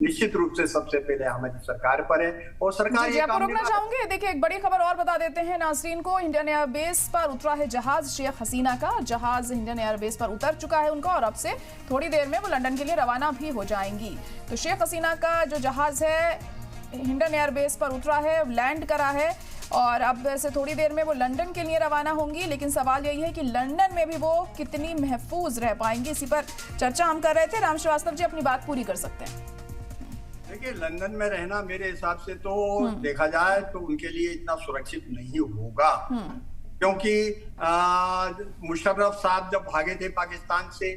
निश्चित रूप से सबसे पहले हमारी सरकार पर है और सरकार जी, आपको रोकना चाहूंगे। देखिए, एक बड़ी खबर और बता देते हैं नाज़रीन को। इंडियन एयरबेस पर उतरा है जहाज शेख हसीना का। जहाज इंडियन एयरबेस पर उतर चुका है उनका और अब से थोड़ी देर में वो लंदन के लिए रवाना भी हो जाएंगी। तो शेख हसीना का जो जहाज है इंडियन एयरबेस पर उतरा है, लैंड करा है और अब से थोड़ी देर में वो लंदन के लिए रवाना होंगी। लेकिन सवाल यही है कि लंदन में भी वो कितनी महफूज रह पाएंगी, इसी पर चर्चा हम कर रहे थे। राम श्रीवास्तव जी अपनी बात पूरी कर सकते हैं। देखिए, लंदन में रहना मेरे हिसाब से तो देखा जाए तो उनके लिए इतना सुरक्षित नहीं होगा, क्योंकि मुशर्रफ साहब जब भागे थे पाकिस्तान से,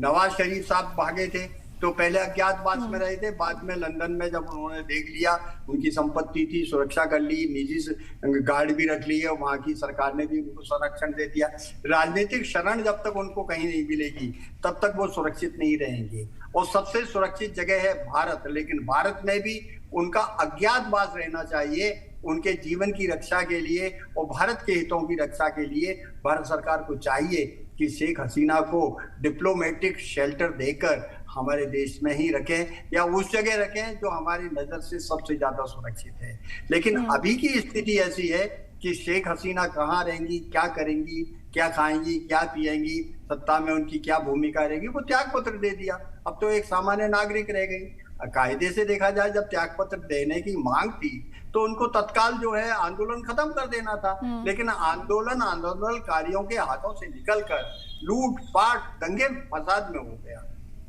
नवाज शरीफ साहब भागे थे, तो पहले अज्ञातवास में रहे थे। बाद में लंदन में जब उन्होंने देख लिया उनकी संपत्ति थी, सुरक्षा कर ली, निजी गार्ड भी रख लिए, वहां की सरकार ने भी उनको संरक्षण दे दिया। राजनीतिक शरण जब तक उनको कहीं नहीं मिलेगी तब तक वो सुरक्षित नहीं रहेंगे। और सबसे सुरक्षित जगह है भारत, लेकिन भारत में भी उनका अज्ञातवास रहना चाहिए उनके जीवन की रक्षा के लिए और भारत के हितों की रक्षा के लिए। भारत सरकार को चाहिए कि शेख हसीना को डिप्लोमेटिक शेल्टर देकर हमारे देश में ही रखें या उस जगह रखें जो हमारी नजर से सबसे ज्यादा सुरक्षित है। लेकिन अभी की स्थिति ऐसी है कि शेख हसीना कहाँ रहेंगी, क्या करेंगी, क्या खाएंगी, क्या पिएंगी, सत्ता में उनकी क्या भूमिका रहेगी, वो त्याग पत्र दे दिया। अब तो एक सामान्य नागरिक रह गई। कायदे से देखा जाए जब त्याग पत्र देने की मांग थी तो उनको तत्काल जो है आंदोलन खत्म कर देना था, लेकिन आंदोलनकारियों के हाथों से निकलकर लूट पाट दंगे फसाद में हो गया,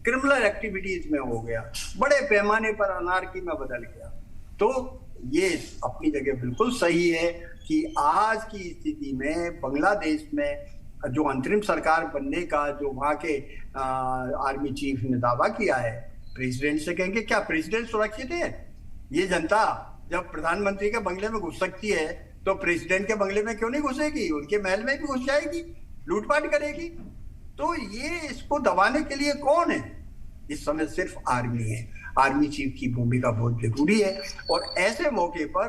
क्रिमिनल एक्टिविटीज में हो गया, बड़े पैमाने पर अनार्की में बदल गया। तो ये अपनी जगह बिल्कुल सही है कि आज की स्थिति में बांग्लादेश में जो अंतरिम सरकार बनने का जो वहां के आर्मी चीफ ने दावा किया है, प्रेसिडेंट से कहेंगे क्या प्रेसिडेंट सुरक्षित है? ये जनता जब प्रधानमंत्री के बंगले में घुस सकती है तो प्रेसिडेंट के बंगले में क्यों नहीं घुसेगी? उनके महल में भी घुस जाएगी, लूटपाट करेगी। तो ये इसको दबाने के लिए कौन है? इस समय सिर्फ आर्मी है। आर्मी चीफ की भूमिका बहुत जरूरी है और ऐसे मौके पर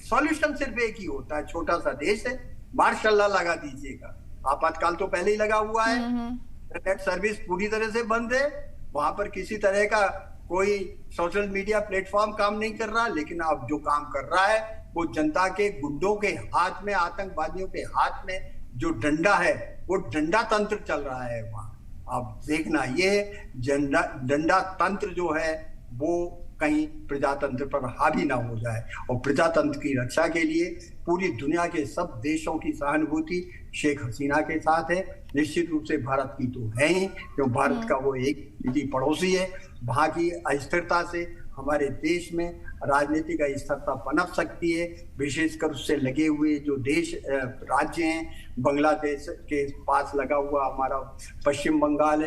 सॉल्यूशन सिर्फ एक ही होता है। छोटा सा देश है, मार्शल लॉ लगा दीजिएगा। आपातकाल तो पहले ही लगा हुआ है, इंटरनेट सर्विस पूरी तरह से बंद है, वहां पर किसी तरह का कोई सोशल मीडिया प्लेटफॉर्म काम नहीं कर रहा। लेकिन अब जो काम कर रहा है वो जनता के गुंडों के हाथ में, आतंकवादियों के हाथ में जो डंडा है वो डंडा तंत्र चल रहा है वहां। अब देखना ये डंडा तंत्र जो है वो कहीं प्रजातंत्र पर हावी ना हो जाए। और प्रजातंत्र की रक्षा के लिए पूरी दुनिया के सब देशों की सहानुभूति शेख हसीना के साथ है। निश्चित रूप से भारत की तो है ही, क्योंकि भारत का वो एक निजी पड़ोसी है। वहां की अस्थिरता से हमारे देश में राजनीतिक अस्थिरता पनप सकती है, विशेषकर उससे लगे हुए जो देश राज्य हैं। बांग्लादेश के पास लगा हुआ हमारा पश्चिम बंगाल है,